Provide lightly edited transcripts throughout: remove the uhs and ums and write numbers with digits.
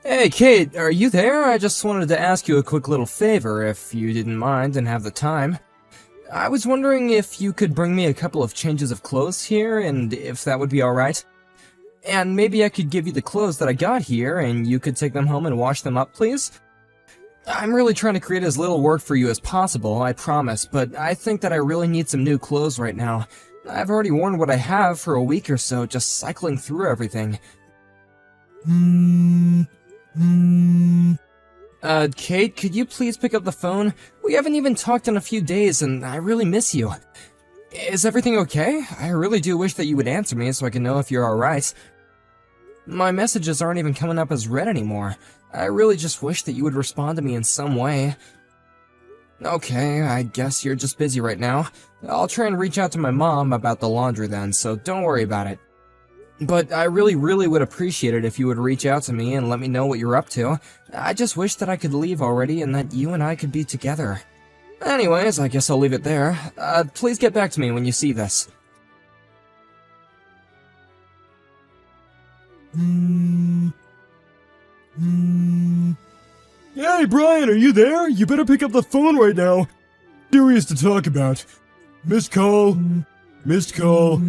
Hey, Kate, are you there? I just wanted to ask you a quick little favor, if you didn't mind and have the time. I was wondering if you could bring me a couple of changes of clothes here, and if that would be alright. And maybe I could give you the clothes that I got here, and you could take them home and wash them up, please? I'm really trying to create as little work for you as possible, I promise, but I think that I really need some new clothes right now. I've already worn what I have for a week or so, just cycling through everything. Kate, could you please pick up the phone? We haven't even talked in a few days, and I really miss you. Is everything okay? I really do wish that you would answer me so I can know if you're alright. My messages aren't even coming up as read anymore. I really just wish that you would respond to me in some way. Okay, I guess you're just busy right now. I'll try and reach out to my mom about the laundry then, so don't worry about it. But I really would appreciate it if you would reach out to me and let me know what you're up to. I just wish that I could leave already and that you and I could be together. Anyways, I guess I'll leave it there. Please get back to me when you see this. Hey, Brian, are you there? You better pick up the phone right now. Serious to talk about. Missed call. Missed call.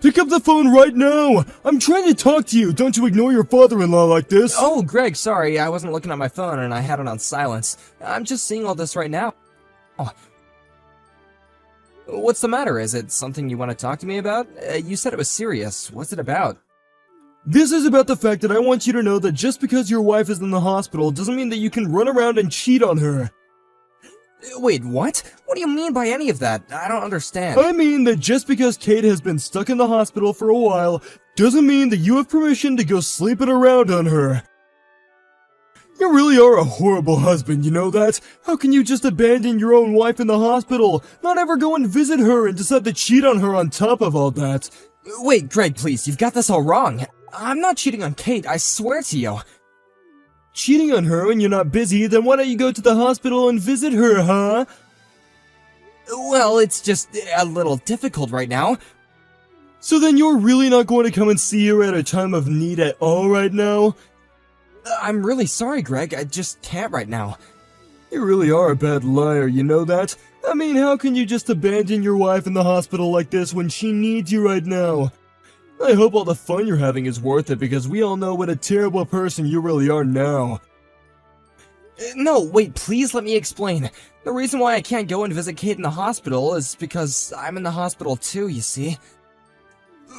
Pick up the phone right now! I'm trying to talk to you! Don't you ignore your father-in-law like this! Oh, Greg, sorry, I wasn't looking at my phone and I had it on silence. I'm just seeing all this right now. Oh. What's the matter? Is it something you want to talk to me about? You said it was serious. What's it about? This is about the fact that I want you to know that just because your wife is in the hospital doesn't mean that you can run around and cheat on her. Wait, what? What do you mean by any of that? I don't understand. I mean that just because Kate has been stuck in the hospital for a while doesn't mean that you have permission to go sleeping around on her. You really are a horrible husband, you know that? How can you just abandon your own wife in the hospital, not ever go and visit her and decide to cheat on her on top of all that? Wait, Greg, please, you've got this all wrong. I'm not cheating on Kate, I swear to you. Cheating on her when you're not busy, then why don't you go to the hospital and visit her, huh? Well, it's just a little difficult right now. So then you're really not going to come and see her at a time of need at all right now? I'm really sorry, Greg, I just can't right now. You really are a bad liar, you know that? I mean, how can you just abandon your wife in the hospital like this when she needs you right now? I hope all the fun you're having is worth it because we all know what a terrible person you really are now. No, wait, please let me explain. The reason why I can't go and visit Kate in the hospital is because I'm in the hospital too, you see.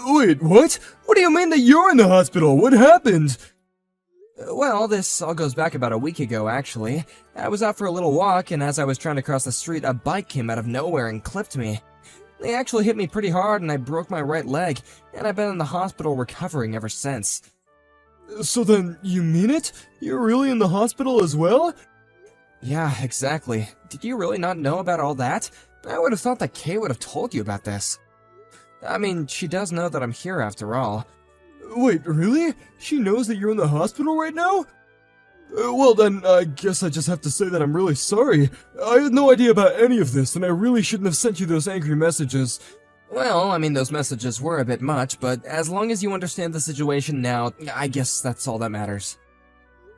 Wait, what? What do you mean that you're in the hospital? What happened? Well, this all goes back about a week ago, actually. I was out for a little walk, and as I was trying to cross the street, a bike came out of nowhere and clipped me. They actually hit me pretty hard and I broke my right leg, and I've been in the hospital recovering ever since. So then, you mean it? You're really in the hospital as well? Yeah, exactly. Did you really not know about all that? I would have thought that Kay would have told you about this. I mean, she does know that I'm here after all. Wait, really? She knows that you're in the hospital right now? Well then, I guess I just have to say that I'm really sorry. I had no idea about any of this, and I really shouldn't have sent you those angry messages. Well, I mean, those messages were a bit much, but as long as you understand the situation now, I guess that's all that matters.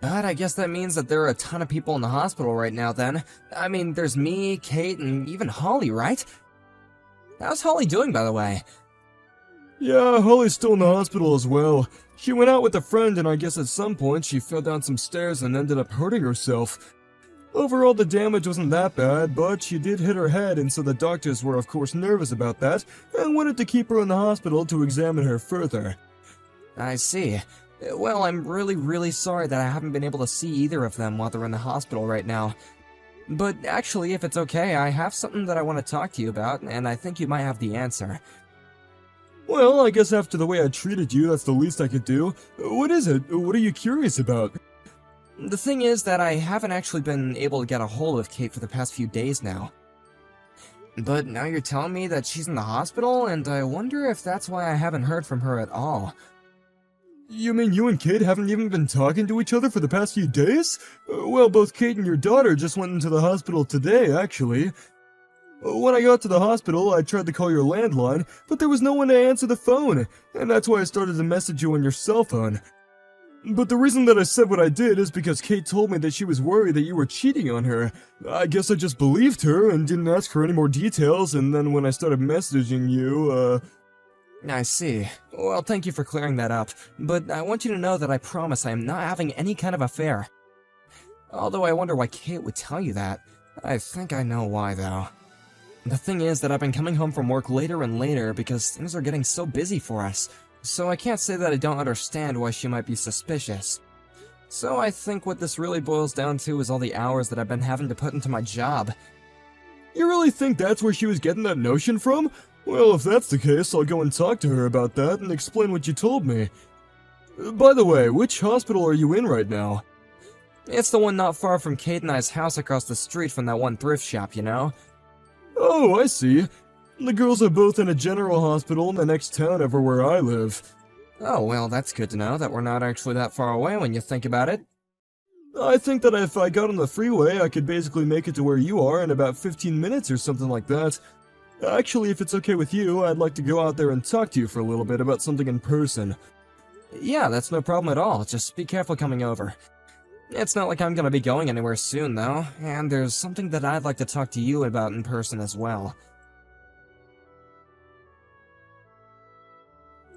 But I guess that means that there are a ton of people in the hospital right now then. I mean, there's me, Kate, and even Holly, right? How's Holly doing, by the way? Yeah, Holly's still in the hospital as well. She went out with a friend and I guess at some point she fell down some stairs and ended up hurting herself. Overall the damage wasn't that bad, but she did hit her head and so the doctors were of course nervous about that and wanted to keep her in the hospital to examine her further. I see. Well, I'm really sorry that I haven't been able to see either of them while they're in the hospital right now. But actually, if it's okay, I have something that I want to talk to you about, and I think you might have the answer. Well, I guess after the way I treated you, that's the least I could do. What is it? What are you curious about? The thing is that I haven't actually been able to get a hold of Kate for the past few days now. But now you're telling me that she's in the hospital, and I wonder if that's why I haven't heard from her at all. You mean you and Kate haven't even been talking to each other for the past few days? Well, both Kate and your daughter just went into the hospital today, actually. When I got to the hospital, I tried to call your landline, but there was no one to answer the phone, and that's why I started to message you on your cell phone. But the reason that I said what I did is because Kate told me that she was worried that you were cheating on her. I guess I just believed her and didn't ask her any more details, and then when I started messaging you, I see. Well, thank you for clearing that up, but I want you to know that I promise I am not having any kind of affair. Although I wonder why Kate would tell you that. I think I know why, though. The thing is that I've been coming home from work later and later because things are getting so busy for us, so I can't say that I don't understand why she might be suspicious. So I think what this really boils down to is all the hours that I've been having to put into my job. you really think that's where she was getting that notion from? Well, if that's the case, I'll go and talk to her about that and explain what you told me. By the way, which hospital are you in right now? It's the one not far from Kate and I's house across the street from that one thrift shop, you know? Oh, I see. The girls are both in a general hospital in the next town over where I live. Oh, well, that's good to know that we're not actually that far away when you think about it. I think that if I got on the freeway, I could basically make it to where you are in about 15 minutes or something like that. Actually, if it's okay with you, I'd like to go out there and talk to you for a little bit about something in person. Yeah, that's no problem at all. Just be careful coming over. It's not like I'm gonna be going anywhere soon, though, and there's something that I'd like to talk to you about in person as well.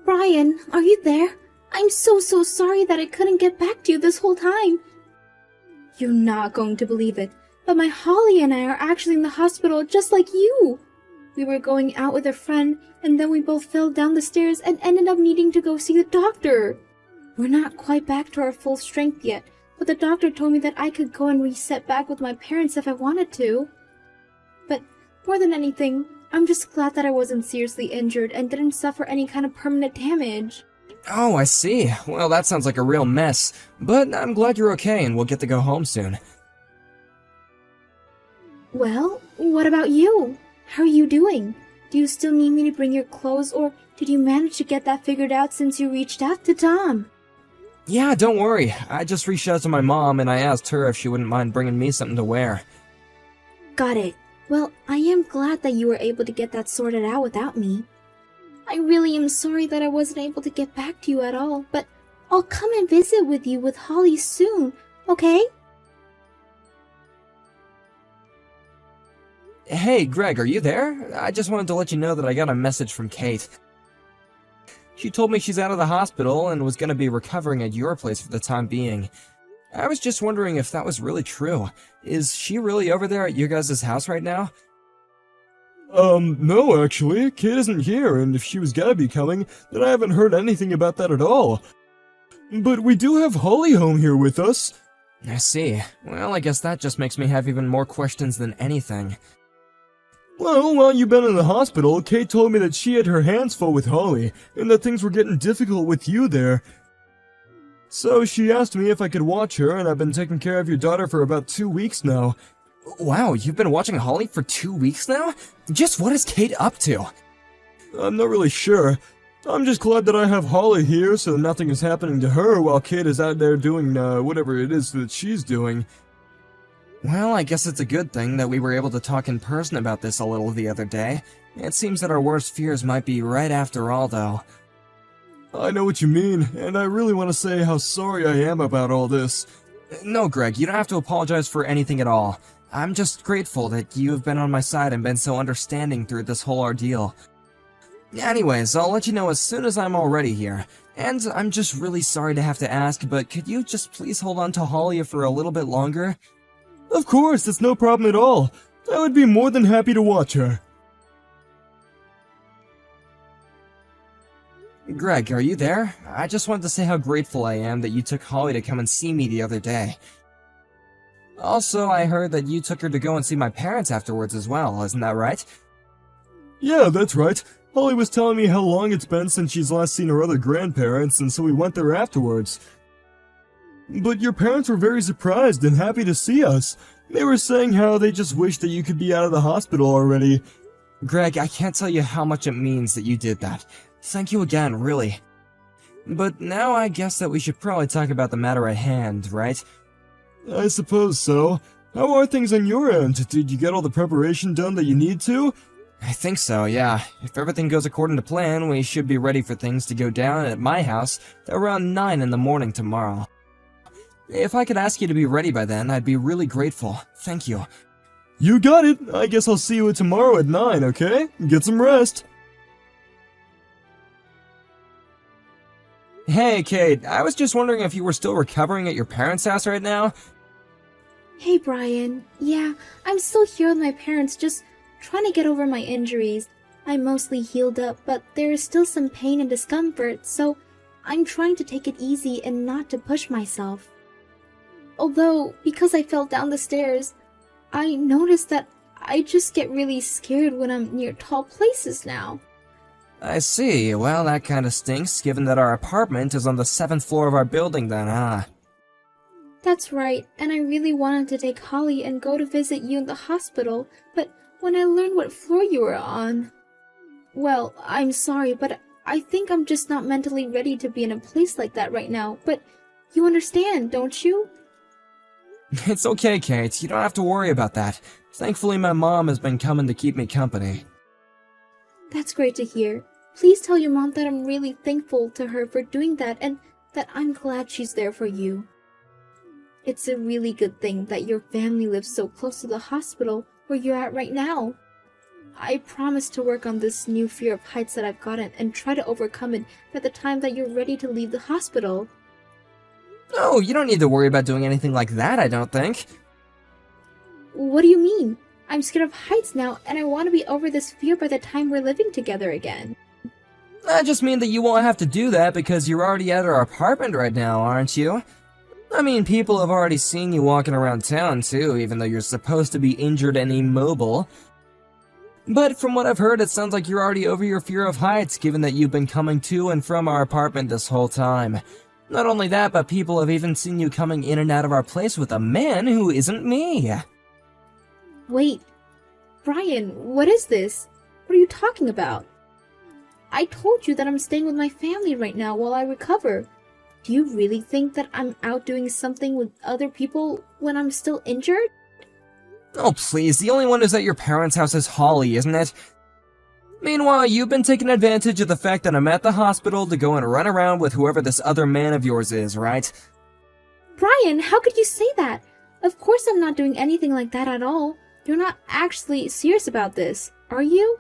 Brian, are you there? I'm so sorry that I couldn't get back to you this whole time. You're not going to believe it, but my Holly and I are actually in the hospital just like you. We were going out with a friend, and then we both fell down the stairs and ended up needing to go see the doctor. We're not quite back to our full strength yet, but the doctor told me that I could go and reset back with my parents if I wanted to. But more than anything, I'm just glad that I wasn't seriously injured and didn't suffer any kind of permanent damage. Oh, I see. Well, that sounds like a real mess, but I'm glad you're okay and we'll get to go home soon. Well, what about you? How are you doing? Do you still need me to bring your clothes, or did you manage to get that figured out since you reached out to Tom? Yeah, don't worry. I just reached out to my mom and I asked her if she wouldn't mind bringing me something to wear. Got it. Well, I am glad that you were able to get that sorted out without me. I really am sorry that I wasn't able to get back to you at all, but I'll come and visit with you with Holly soon, okay? Hey, Greg, are you there? I just wanted to let you know that I got a message from Kate. She told me she's out of the hospital and was going to be recovering at your place for the time being. I was just wondering if that was really true. Is she really over there at your guys' house right now? No, actually. Kate isn't here, and if she was gonna be coming, then I haven't heard anything about that at all. But we do have Holly home here with us. I see. Well, I guess that just makes me have even more questions than anything. Well, while you've been in the hospital, Kate told me that she had her hands full with Holly, and that things were getting difficult with you there. So she asked me if I could watch her, and I've been taking care of your daughter for about 2 weeks now. Wow, you've been watching Holly for 2 weeks now? Just what is Kate up to? I'm not really sure. I'm just glad that I have Holly here so nothing is happening to her while Kate is out there doing, whatever it is that she's doing. Well, I guess it's a good thing that we were able to talk in person about this a little the other day. It seems that our worst fears might be right after all, though. I know what you mean, and I really want to say how sorry I am about all this. No, Greg, you don't have to apologize for anything at all. I'm just grateful that you have been on my side and been so understanding through this whole ordeal. Anyways, I'll let you know as soon as I'm all ready here. And I'm just really sorry to have to ask, but could you just please hold on to Holly for a little bit longer? Of course, it's no problem at all. I would be more than happy to watch her. Greg, are you there? I just wanted to say how grateful I am that you took Holly to come and see me the other day. Also, I heard that you took her to go and see my parents afterwards as well, isn't that right? Yeah, that's right. Holly was telling me how long it's been since she's last seen her other grandparents, and so we went there afterwards. But your parents were very surprised and happy to see us. They were saying how they just wished that you could be out of the hospital already. Greg, I can't tell you how much it means that you did that. Thank you again, really. But now I guess that we should probably talk about the matter at hand, right? I suppose so. How are things on your end? Did you get all the preparation done that you need to? I think so, yeah. If everything goes according to plan, we should be ready for things to go down at my house around 9 in the morning tomorrow. If I could ask you to be ready by then, I'd be really grateful. Thank you. You got it. I guess I'll see you tomorrow at 9, okay? Get some rest. Hey, Kate, I was just wondering if you were still recovering at your parents' house right now? Hey, Brian. Yeah, I'm still here with my parents, just trying to get over my injuries. I'm mostly healed up, but there is still some pain and discomfort, so I'm trying to take it easy and not to push myself. Although, because I fell down the stairs, I noticed that I just get really scared when I'm near tall places now. I see. Well, that kinda stinks, given that our apartment is on the 7th floor of our building then, huh? That's right, and I really wanted to take Holly and go to visit you in the hospital, but when I learned what floor you were on... Well, I'm sorry, but I think I'm just not mentally ready to be in a place like that right now, but you understand, don't you? It's okay, Kate. You don't have to worry about that. Thankfully, my mom has been coming to keep me company. That's great to hear. Please tell your mom that I'm really thankful to her for doing that and that I'm glad she's there for you. It's a really good thing that your family lives so close to the hospital where you're at right now. I promise to work on this new fear of heights that I've gotten and try to overcome it by the time that you're ready to leave the hospital. Oh, you don't need to worry about doing anything like that, I don't think. What do you mean? I'm scared of heights now, and I want to be over this fear by the time we're living together again. I just mean that you won't have to do that because you're already at our apartment right now, aren't you? I mean, people have already seen you walking around town too, even though you're supposed to be injured and immobile. But from what I've heard, it sounds like you're already over your fear of heights, given that you've been coming to and from our apartment this whole time. Not only that, but people have even seen you coming in and out of our place with a man who isn't me. Wait, Brian, what is this? What are you talking about? I told you that I'm staying with my family right now while I recover. Do you really think that I'm out doing something with other people when I'm still injured? Oh please, the only one who's at your parents' house is Holly, isn't it? Meanwhile, you've been taking advantage of the fact that I'm at the hospital to go and run around with whoever this other man of yours is, right? Brian, how could you say that? Of course I'm not doing anything like that at all. You're not actually serious about this, are you?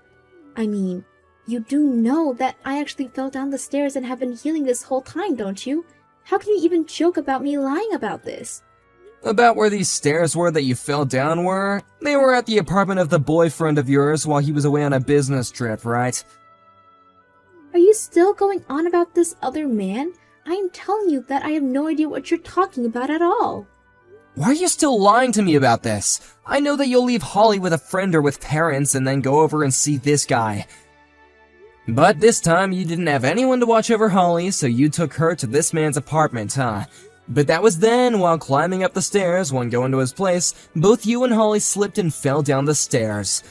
I mean, you do know that I actually fell down the stairs and have been healing this whole time, don't you? How can you even joke about me lying about this? About where these stairs were that you fell down were? They were at the apartment of the boyfriend of yours while he was away on a business trip, right? Are you still going on about this other man? I am telling you that I have no idea what you're talking about at all. Why are you still lying to me about this? I know that you'll leave Holly with a friend or with parents and then go over and see this guy. But this time you didn't have anyone to watch over Holly, so you took her to this man's apartment, huh? But that was then, while climbing up the stairs, when going to his place, both you and Holly slipped and fell down the stairs.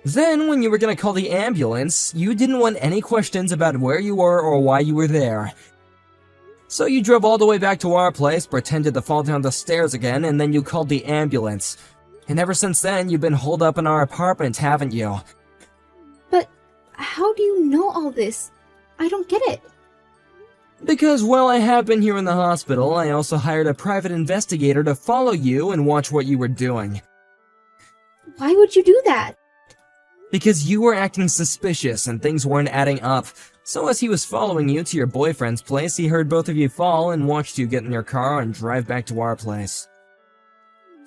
Then, when you were gonna call the ambulance, you didn't want any questions about where you were or why you were there. So you drove all the way back to our place, pretended to fall down the stairs again, and then you called the ambulance. And ever since then, you've been holed up in our apartment, haven't you? But how do you know all this? I don't get it. Because while I have been here in the hospital, I also hired a private investigator to follow you and watch what you were doing. Why would you do that? Because you were acting suspicious and things weren't adding up. So as he was following you to your boyfriend's place, he heard both of you fall and watched you get in your car and drive back to our place.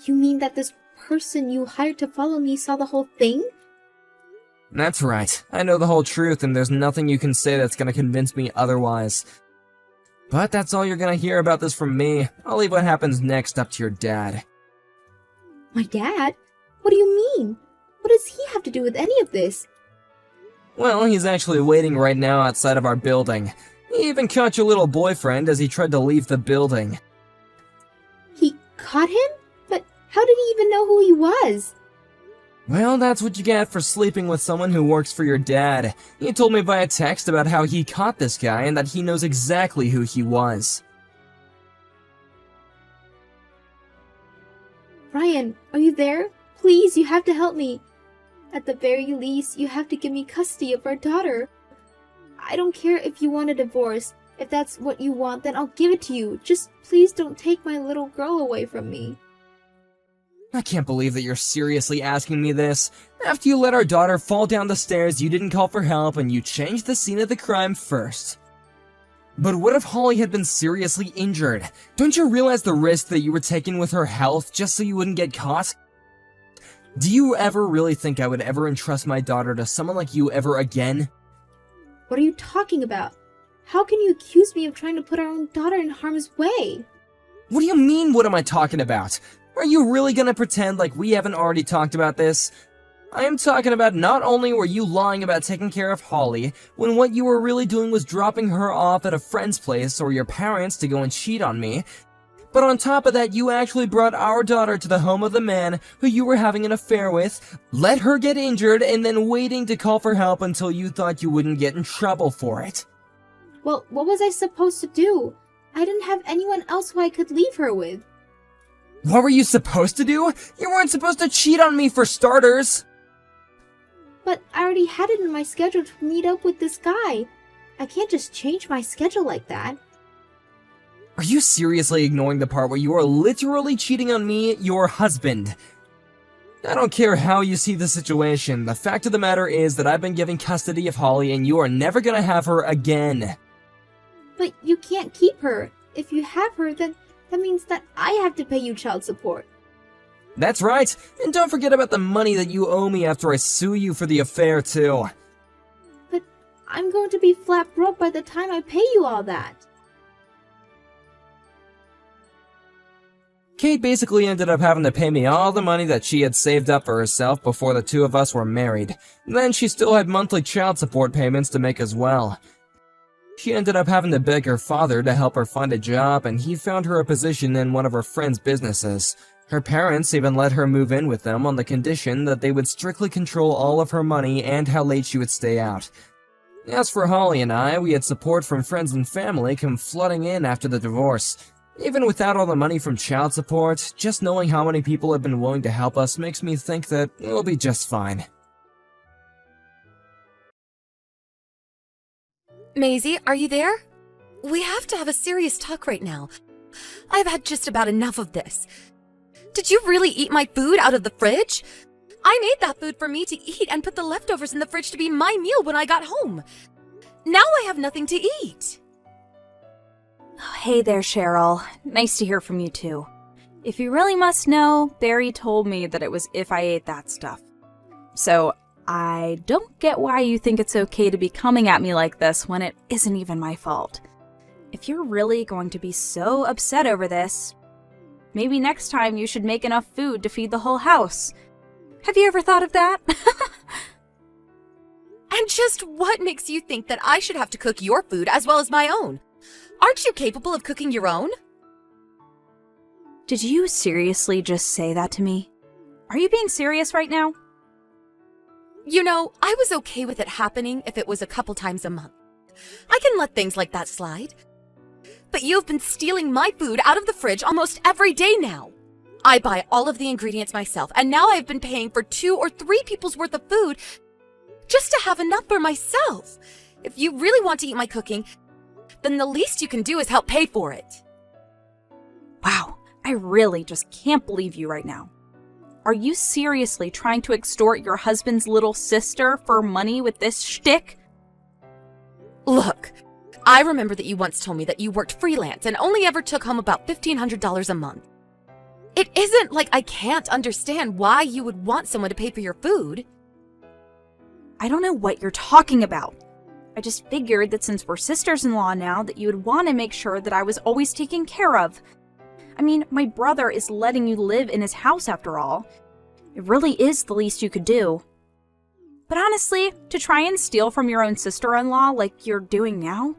You mean that this person you hired to follow me saw the whole thing? That's right. I know the whole truth and there's nothing you can say that's gonna convince me otherwise. But that's all you're gonna hear about this from me. I'll leave what happens next up to your dad. My dad? What do you mean? What does he have to do with any of this? Well, he's actually waiting right now outside of our building. He even caught your little boyfriend as he tried to leave the building. He caught him? But how did he even know who he was? Well, that's what you get for sleeping with someone who works for your dad. He told me via text about how he caught this guy and that he knows exactly who he was. Brian, are you there? Please, you have to help me. At the very least, you have to give me custody of our daughter. I don't care if you want a divorce. If that's what you want, then I'll give it to you. Just please don't take my little girl away from me. I can't believe that you're seriously asking me this. After you let our daughter fall down the stairs, you didn't call for help, and you changed the scene of the crime first. But what if Holly had been seriously injured? Don't you realize the risk that you were taking with her health just so you wouldn't get caught? Do you ever really think I would ever entrust my daughter to someone like you ever again? What are you talking about? How can you accuse me of trying to put our own daughter in harm's way? What do you mean, what am I talking about? Are you really gonna pretend like we haven't already talked about this? I am talking about not only were you lying about taking care of Holly, when what you were really doing was dropping her off at a friend's place or your parents to go and cheat on me, but on top of that, you actually brought our daughter to the home of the man who you were having an affair with, let her get injured, and then waiting to call for help until you thought you wouldn't get in trouble for it. Well, what was I supposed to do? I didn't have anyone else who I could leave her with. What were you supposed to do? You weren't supposed to cheat on me for starters! But I already had it in my schedule to meet up with this guy. I can't just change my schedule like that. Are you seriously ignoring the part where you are literally cheating on me, your husband? I don't care how you see the situation, the fact of the matter is that I've been given custody of Holly and you are never gonna have her again. But you can't keep her. If you have her, then that means that I have to pay you child support. That's right, and don't forget about the money that you owe me after I sue you for the affair too. But I'm going to be flat broke by the time I pay you all that. Kate basically ended up having to pay me all the money that she had saved up for herself before the two of us were married. Then she still had monthly child support payments to make as well. She ended up having to beg her father to help her find a job, and he found her a position in one of her friend's businesses. Her parents even let her move in with them on the condition that they would strictly control all of her money and how late she would stay out. As for Holly and I, we had support from friends and family come flooding in after the divorce. Even without all the money from child support, just knowing how many people have been willing to help us makes me think that we'll be just fine. Maisie, are you there? We have to have a serious talk right now. I've had just about enough of this. Did you really eat my food out of the fridge? I made that food for me to eat and put the leftovers in the fridge to be my meal when I got home. Now I have nothing to eat. Oh, hey there, Cheryl. Nice to hear from you too. If you really must know, Barry told me that it was if I ate that stuff. So I don't get why you think it's okay to be coming at me like this when it isn't even my fault. If you're really going to be so upset over this, maybe next time you should make enough food to feed the whole house. Have you ever thought of that? And just what makes you think that I should have to cook your food as well as my own? Aren't you capable of cooking your own? Did you seriously just say that to me? Are you being serious right now? You know, I was okay with it happening if it was a couple times a month. I can let things like that slide. But you've been stealing my food out of the fridge almost every day now. I buy all of the ingredients myself, and now I've been paying for 2 or 3 people's worth of food just to have enough for myself. If you really want to eat my cooking, then the least you can do is help pay for it. Wow, I really just can't believe you right now. Are you seriously trying to extort your husband's little sister for money with this shtick? Look, I remember that you once told me that you worked freelance and only ever took home about $1,500 a month. It isn't like I can't understand why you would want someone to pay for your food. I don't know what you're talking about. I just figured that since we're sisters-in-law now that you would want to make sure that I was always taken care of. I mean, my brother is letting you live in his house after all. It really is the least you could do. But honestly, to try and steal from your own sister-in-law like you're doing now,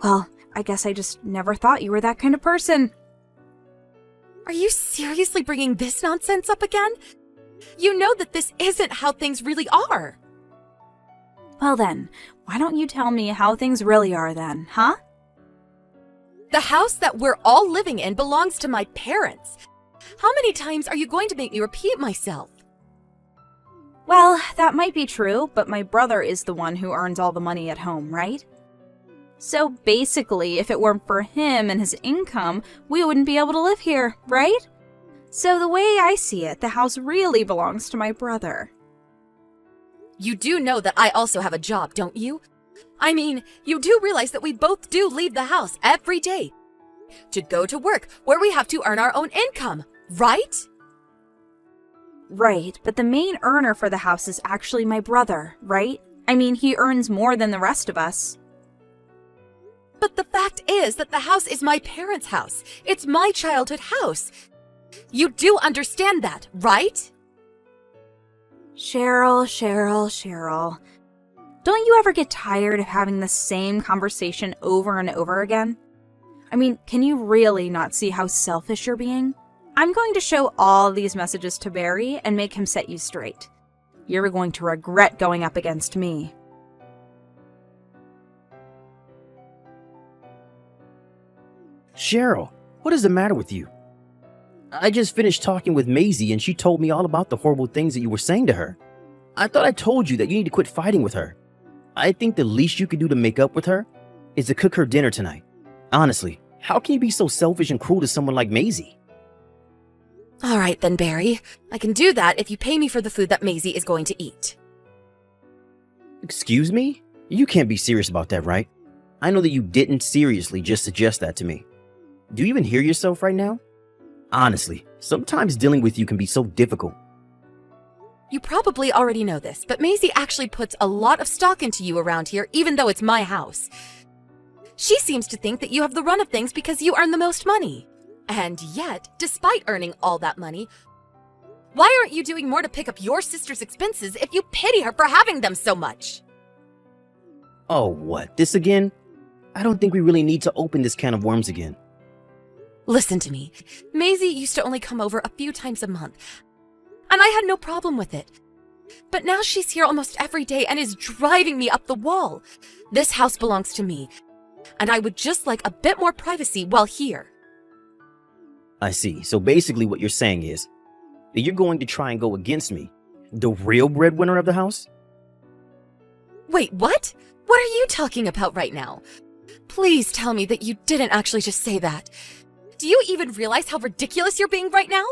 well, I guess I just never thought you were that kind of person. Are you seriously bringing this nonsense up again? You know that this isn't how things really are. Well then, why don't you tell me how things really are then, huh? The house that we're all living in belongs to my parents. How many times are you going to make me repeat myself? Well, that might be true, but my brother is the one who earns all the money at home, right? So basically, if it weren't for him and his income, we wouldn't be able to live here, right? So the way I see it, the house really belongs to my brother. You do know that I also have a job, don't you? I mean, you do realize that we both do leave the house every day to go to work where we have to earn our own income, right? Right, but the main earner for the house is actually my brother, right? I mean, he earns more than the rest of us. But the fact is that the house is my parents' house. It's my childhood house. You do understand that, right? Cheryl. Don't you ever get tired of having the same conversation over and over again? I mean, can you really not see how selfish you're being? I'm going to show all these messages to Barry and make him set you straight. You're going to regret going up against me. Cheryl, what is the matter with you? I just finished talking with Maisie and she told me all about the horrible things that you were saying to her. I thought I told you that you need to quit fighting with her. I think the least you can do to make up with her is to cook her dinner tonight. Honestly, how can you be so selfish and cruel to someone like Maisie? All right then, Barry. I can do that if you pay me for the food that Maisie is going to eat. Excuse me? You can't be serious about that, right? I know that you didn't seriously just suggest that to me. Do you even hear yourself right now? Honestly, sometimes dealing with you can be so difficult. You probably already know this, but Maisie actually puts a lot of stock into you around here, even though it's my house. She seems to think that you have the run of things because you earn the most money. And yet, despite earning all that money, why aren't you doing more to pick up your sister's expenses if you pity her for having them so much? Oh, what? This again? I don't think we really need to open this can of worms again. Listen to me. Maisie used to only come over a few times a month, and I had no problem with it. But now she's here almost every day and is driving me up the wall. This house belongs to me, and I would just like a bit more privacy while here. I see. So basically what you're saying is that you're going to try and go against me, the real breadwinner of the house? Wait, what? What are you talking about right now? Please tell me that you didn't actually just say that. Do you even realize how ridiculous you're being right now?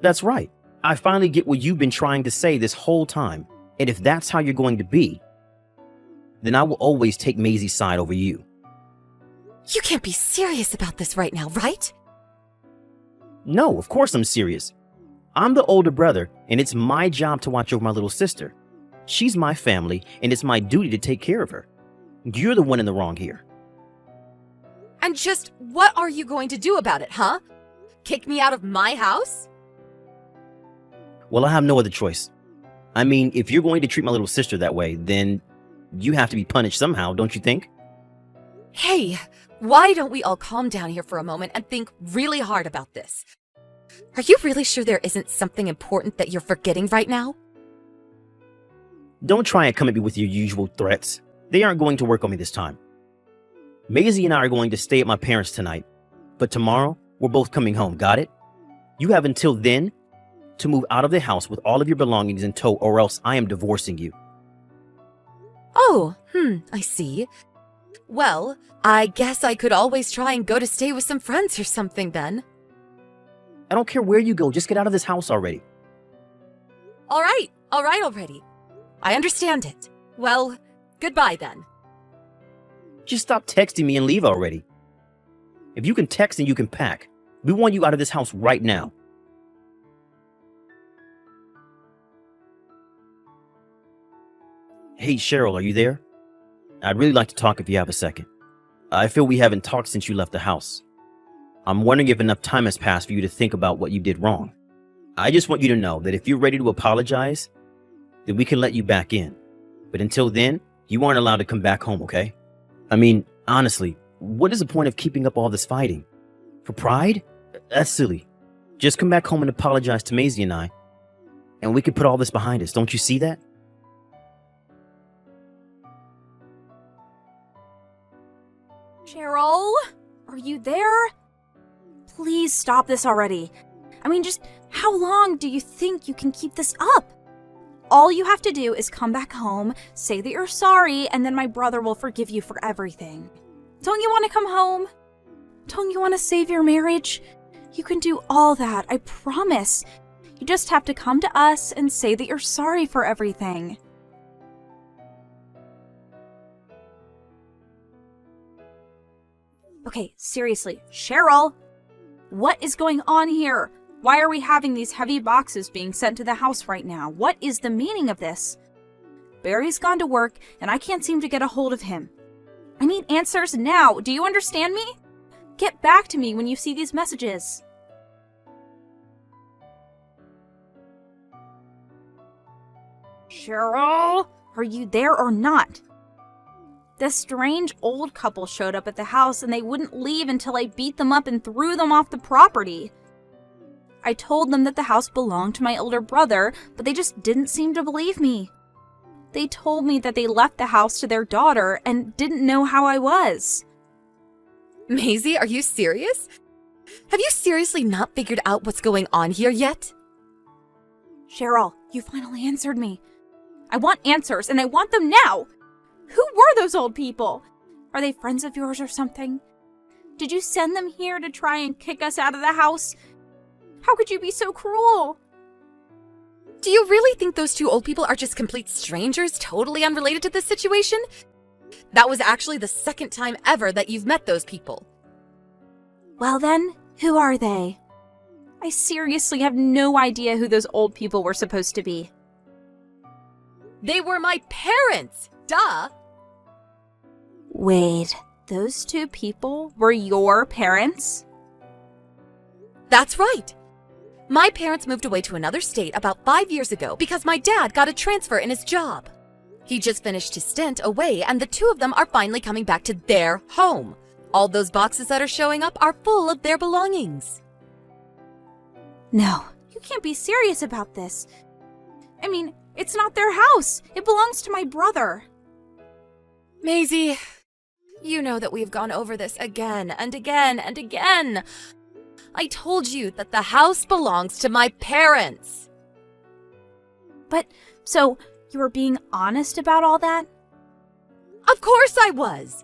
That's right. I finally get what you've been trying to say this whole time. And if that's how you're going to be, then I will always take Maisie's side over you. You can't be serious about this right now, right? No, of course I'm serious. I'm the older brother, and it's my job to watch over my little sister. She's my family, and it's my duty to take care of her. You're the one in the wrong here. And just what are you going to do about it, huh? Kick me out of my house? Well, I have no other choice. I mean, if you're going to treat my little sister that way, then you have to be punished somehow, don't you think? Hey, why don't we all calm down here for a moment and think really hard about this? Are you really sure there isn't something important that you're forgetting right now? Don't try and come at me with your usual threats. They aren't going to work on me this time. Maisie and I are going to stay at my parents' tonight, but tomorrow we're both coming home, got it? You have until then to move out of the house with all of your belongings in tow, or else I am divorcing you. Oh, I see. Well, I guess I could always try and go to stay with some friends or something then. I don't care where you go, just get out of this house already. All right already. I understand it. Well, goodbye then. Just stop texting me and leave already. If you can text, then you can pack. We want you out of this house right now. Hey, Cheryl, are you there? I'd really like to talk if you have a second. I feel we haven't talked since you left the house. I'm wondering if enough time has passed for you to think about what you did wrong. I just want you to know that if you're ready to apologize, then we can let you back in. But until then, you aren't allowed to come back home, okay? I mean, honestly, what is the point of keeping up all this fighting? For pride? That's silly. Just come back home and apologize to Maisie and I, and we can put all this behind us. Don't you see that? Cheryl, are you there? Please stop this already. I mean, just How long do you think you can keep this up? All you have to do is come back home, say that you're sorry, and then my brother will forgive you for everything. Don't you want to come home? Don't you want to save your marriage? You can do all that, I promise. You just have to come to us and say that you're sorry for everything. Okay, seriously, Cheryl, what is going on here? Why are we having these heavy boxes being sent to the house right now? What is the meaning of this? Barry's gone to work, and I can't seem to get a hold of him. I need answers now. Do you understand me? Get back to me when you see these messages. Cheryl, are you there or not? This strange old couple showed up at the house, and they wouldn't leave until I beat them up and threw them off the property. I told them that the house belonged to my older brother, but they just didn't seem to believe me. They told me that they left the house to their daughter and didn't know how I was. Maisie, are you serious? Have you seriously not figured out what's going on here yet? Cheryl, you finally answered me. I want answers, and I want them now! Who were those old people? Are they friends of yours or something? Did you send them here to try and kick us out of the house? How could you be so cruel? Do you really think those two old people are just complete strangers, totally unrelated to this situation? That was actually the second time ever that you've met those people. Well then, who are they? I seriously have no idea who those old people were supposed to be. They were my parents! Duh! Wait, those two people were your parents? That's right! My parents moved away to another state about 5 years ago because my dad got a transfer in his job. He just finished his stint away, and the two of them are finally coming back to their home. All those boxes that are showing up are full of their belongings. No, you can't be serious about this. I mean, it's not their house. It belongs to my brother. Maisie, you know that we've gone over this again and again and again. I told you that the house belongs to my parents. But, so, you were being honest about all that? Of course I was.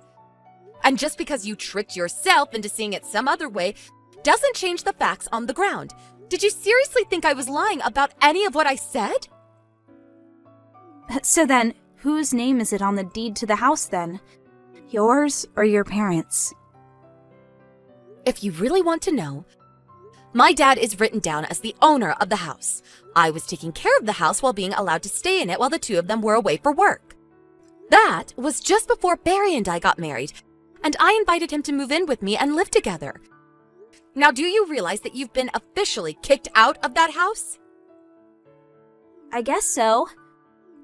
And just because you tricked yourself into seeing it some other way doesn't change the facts on the ground. Did you seriously think I was lying about any of what I said? So then, whose name is it on the deed to the house then? Yours or your parents'? If you really want to know, my dad is written down as the owner of the house. I was taking care of the house while being allowed to stay in it while the two of them were away for work. That was just before Barry and I got married, and I invited him to move in with me and live together. Now, do you realize that you've been officially kicked out of that house? I guess so.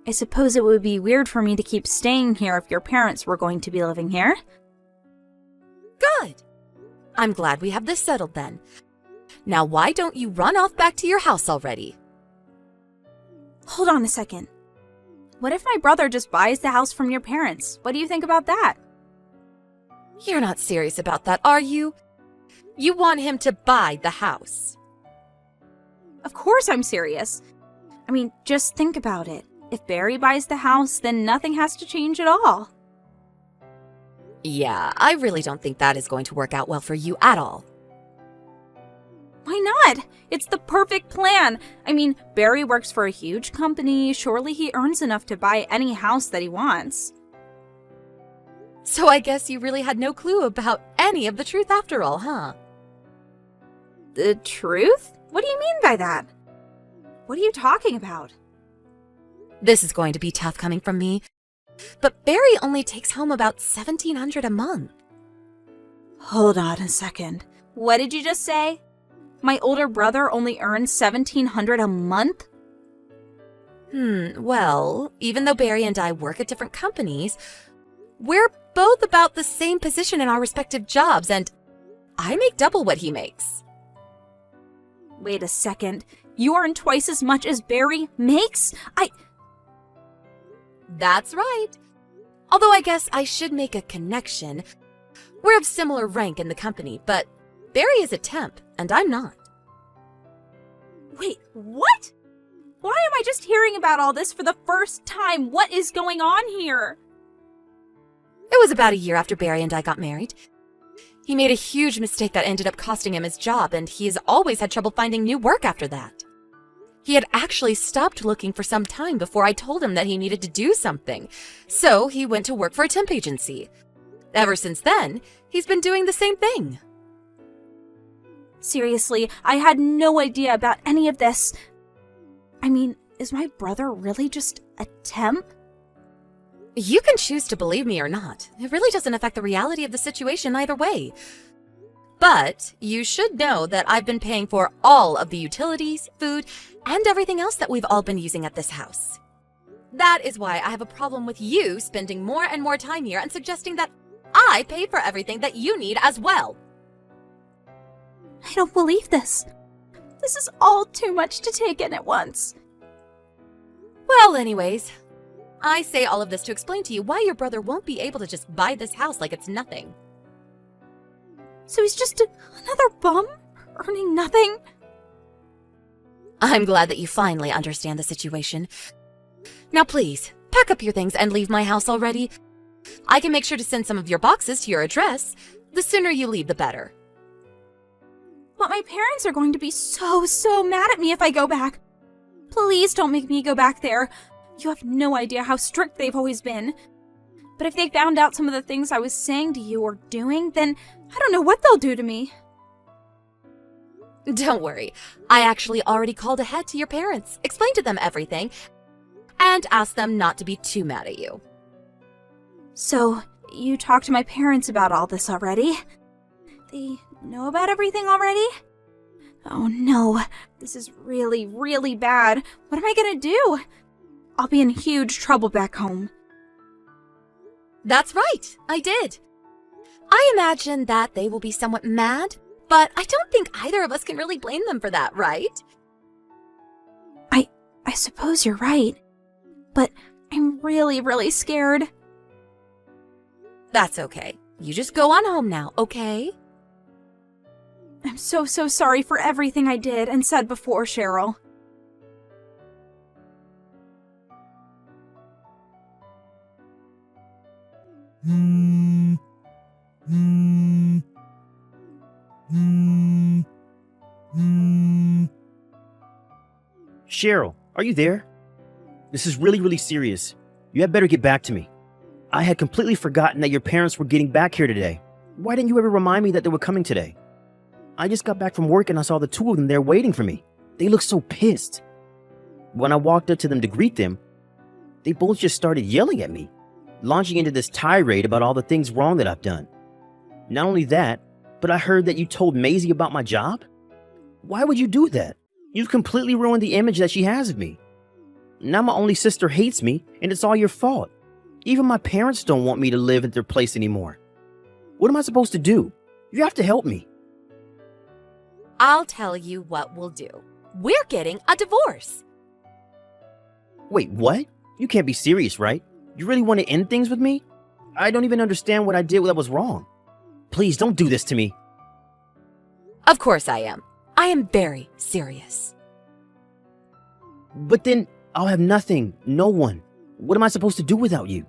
I suppose it would be weird for me to keep staying here if your parents were going to be living here. Good. I'm glad we have this settled then. Now, why don't you run off back to your house already? Hold on a second. What if my brother just buys the house from your parents? What do you think about that? You're not serious about that, are you? You want him to buy the house. Of course I'm serious. I mean, just think about it. If Barry buys the house, then nothing has to change at all. Yeah, I really don't think that is going to work out well for you at all. Why not? It's the perfect plan. I mean, Barry works for a huge company. Surely he earns enough to buy any house that he wants. So I guess you really had no clue about any of the truth after all, huh? The truth? What do you mean by that? What are you talking about? This is going to be tough coming from me, but Barry only takes home about $1,700 a month. Hold on a second. What did you just say? My older brother only earns $1,700 a month? Well, even though Barry and I work at different companies, we're both about the same position in our respective jobs, and I make double what he makes. Wait a second. You earn twice as much as Barry makes? That's right. Although I guess I should make a connection. We're of similar rank in the company, but Barry is a temp, and I'm not. Wait, what? Why am I just hearing about all this for the first time? What is going on here? It was about a year after Barry and I got married. He made a huge mistake that ended up costing him his job, and he has always had trouble finding new work after that. He had actually stopped looking for some time before I told him that he needed to do something, so he went to work for a temp agency. Ever since then, he's been doing the same thing. Seriously, I had no idea about any of this. I mean, is my brother really just a temp? You can choose to believe me or not. It really doesn't affect the reality of the situation either way. But you should know that I've been paying for all of the utilities, food, and everything else that we've all been using at this house. That is why I have a problem with you spending more and more time here and suggesting that I pay for everything that you need as well. I don't believe this. This is all too much to take in at once. Well, anyways, I say all of this to explain to you why your brother won't be able to just buy this house like it's nothing. So he's just another bum? Earning nothing? I'm glad that you finally understand the situation. Now please, pack up your things and leave my house already. I can make sure to send some of your boxes to your address. The sooner you leave, the better. But my parents are going to be so mad at me if I go back. Please don't make me go back there. You have no idea how strict they've always been. But if they found out some of the things I was saying to you or doing, then I don't know what they'll do to me. Don't worry. I actually already called ahead to your parents, explained to them everything, and asked them not to be too mad at you. So, you talked to my parents about all this already? They know about everything already? Oh no, this is really bad. What am I gonna do? I'll be in huge trouble back home. That's right, I did. I imagine that they will be somewhat mad, but I don't think either of us can really blame them for that, right? I suppose you're right. But I'm really scared. That's okay. You just go on home now, okay? I'm so sorry for everything I did and said before, Cheryl. Cheryl, are you there? This is really serious. You had better get back to me. I had completely forgotten that your parents were getting back here today. Why didn't you ever remind me that they were coming today? I just got back from work and I saw the two of them there waiting for me. They looked so pissed. When I walked up to them to greet them, they both just started yelling at me, launching into this tirade about all the things wrong that I've done. Not only that, but I heard that you told Maisie about my job? Why would you do that? You've completely ruined the image that she has of me. Now my only sister hates me, and it's all your fault. Even my parents don't want me to live at their place anymore. What am I supposed to do? You have to help me. I'll tell you what we'll do. We're getting a divorce. Wait, what? You can't be serious, right? You really want to end things with me? I don't even understand what I did that was wrong. Please don't do this to me. Of course I am. I am very serious. But then I'll have nothing, no one. What am I supposed to do without you?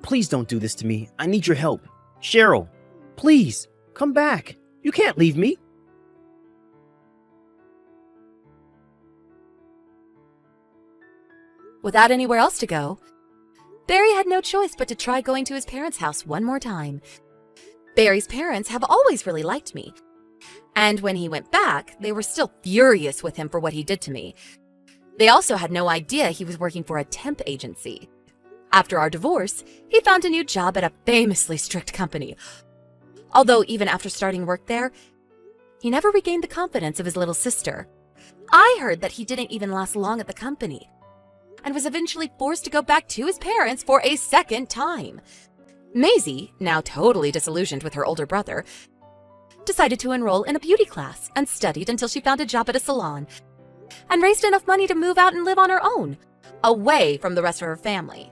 Please don't do this to me. I need your help. Cheryl, please, come back. You can't leave me. Without anywhere else to go, Barry had no choice but to try going to his parents' house one more time. Barry's parents have always really liked me. And when he went back, they were still furious with him for what he did to me. They also had no idea he was working for a temp agency. After our divorce, he found a new job at a famously strict company. Although even after starting work there, he never regained the confidence of his little sister. I heard that he didn't even last long at the company and was eventually forced to go back to his parents for a second time. Maisie, now totally disillusioned with her older brother, decided to enroll in a beauty class and studied until she found a job at a salon and raised enough money to move out and live on her own, away from the rest of her family.